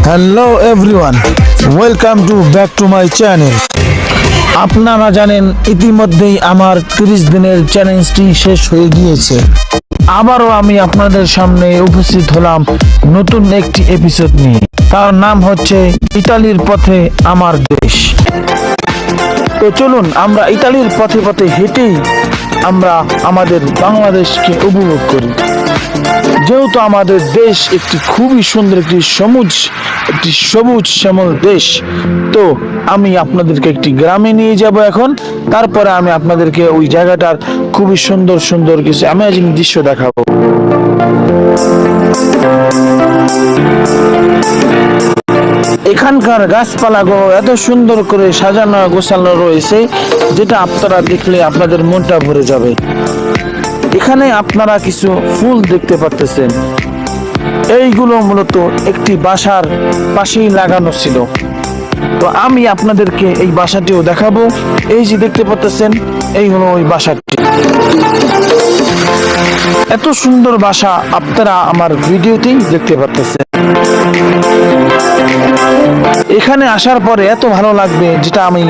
Hello everyone, welcome to back to my channel. আপনারা জানেন ইতিমধ্যেই আমার 30 দিনের চ্যালেঞ্জটি শেষ হয়ে গিয়েছে। আবারও আমি আপনাদের সামনে উপস্থিত হলাম নতুন একটি এপিসোড নিয়ে। তার নাম হচ্ছে ইতালির পথে আমার দেশ। তো চলুন আমরা ইতালির পথে পথে হেঁটেই আমরা আমাদের বাংলাদেশকে উপভোগ করি। যেহেতু আমাদের দেশ একটি খুবই সুন্দর একটি সবুজ শ্যামল দেশ, তো আমি আপনাদেরকে একটি গ্রামে নিয়ে যাব এখন। তারপরে আমি আপনাদেরকে ওই জায়গাটার খুবই সুন্দর সুন্দর কিছু অ্যামেজিং দৃশ্য দেখাবো। এখানকার গাছপালাগুলো এত সুন্দর করে সাজানো গোছানো রয়েছে, যেটা আপনারা দেখলে আপনাদের মনটা ভরে যাবে। এখানে আপনারা কিছু ফুল দেখতে পাচ্ছেন, এইগুলো মূলত একটি বাসার পাশেই লাগানো ছিল। তো আমি আপনাদেরকে এই বাসাটিও দেখাবো। এই যে দেখতে পাচ্ছেন, এই হলো ওই বাসাটি। এত সুন্দর বাসা আপনারা আমার ভিডিওতেই দেখতে পাচ্ছেন। এখানে আসার পরে এত ভালো লাগবে যেটা আমি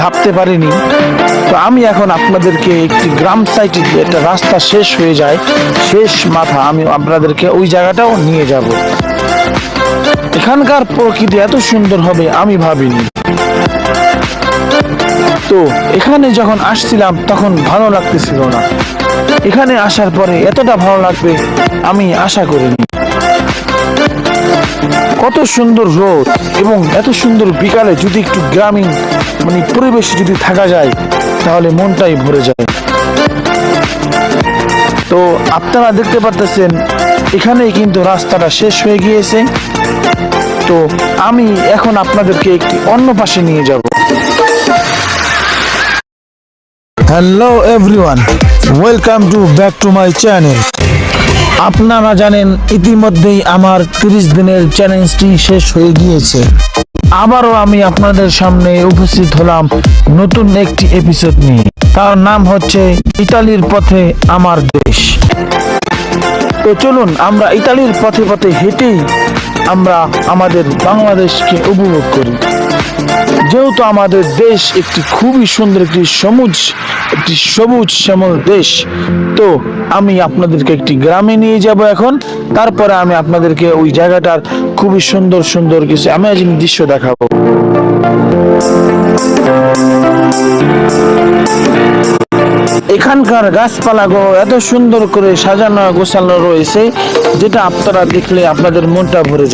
ভাবতে পারিনি। তো আমি এখন আপনাদেরকে একটি গ্রাম সাইডে, একটা রাস্তা শেষ হয়ে যায়, শেষ মাথা, আমি আপনাদেরকে ওই জায়গাটাও নিয়ে যাব। এখানকার প্রকৃতি এত সুন্দর হবে আমি ভাবিনি। তো এখানে যখন আসছিলাম তখন ভালো লাগতেছিল না, এখানে আসার পরে এতটা ভালো লাগবে আমি আশা করিনি। কত সুন্দর রোদ এবং এত সুন্দর বিকালে যদি একটু গ্রামীণ পরিবেশে যদি থাকা যায় তাহলে মনটাই ভরে যায়। তো আপনারা দেখতে পারতেছেন এখানেই কিন্তু রাস্তাটা শেষ হয়ে গিয়েছে। তো আমি এখন আপনাদেরকে একটি অন্য পাশে নিয়ে যাব। Hello everyone, welcome to back to my channel. আপনারা জানেন ইতিমধ্যেই আমার 30 দিনের চ্যালেঞ্জটি শেষ হয়ে গিয়েছে। আবারও আমি আপনাদের সামনে উপস্থিত হলাম নতুন একটি এপিসোড নিয়ে। তার নাম হচ্ছে ইতালির পথে আমার দেশ। তো চলুন আমরা ইতালির পথে পথে হেঁটেই আমরা আমাদের বাংলাদেশকে উপভোগ করি। যেহেতু আমাদের দেশ একটি খুবই সুন্দর একটি সবুজ শ্যামল দেশ, তো আমি আপনাদেরকে একটি গ্রামে নিয়ে যাব এখন। তারপরে আমি আপনাদেরকে ওই জায়গাটার খুবই সুন্দর সুন্দর কিছু অ্যামেজিং দৃশ্য দেখাবো। এখানকার গাছপালাগুলো এত সুন্দর করে সাজানো গোছানো রয়েছে, যেটা আপনারা দেখলে আপনাদের মনটা ভরে যাবে।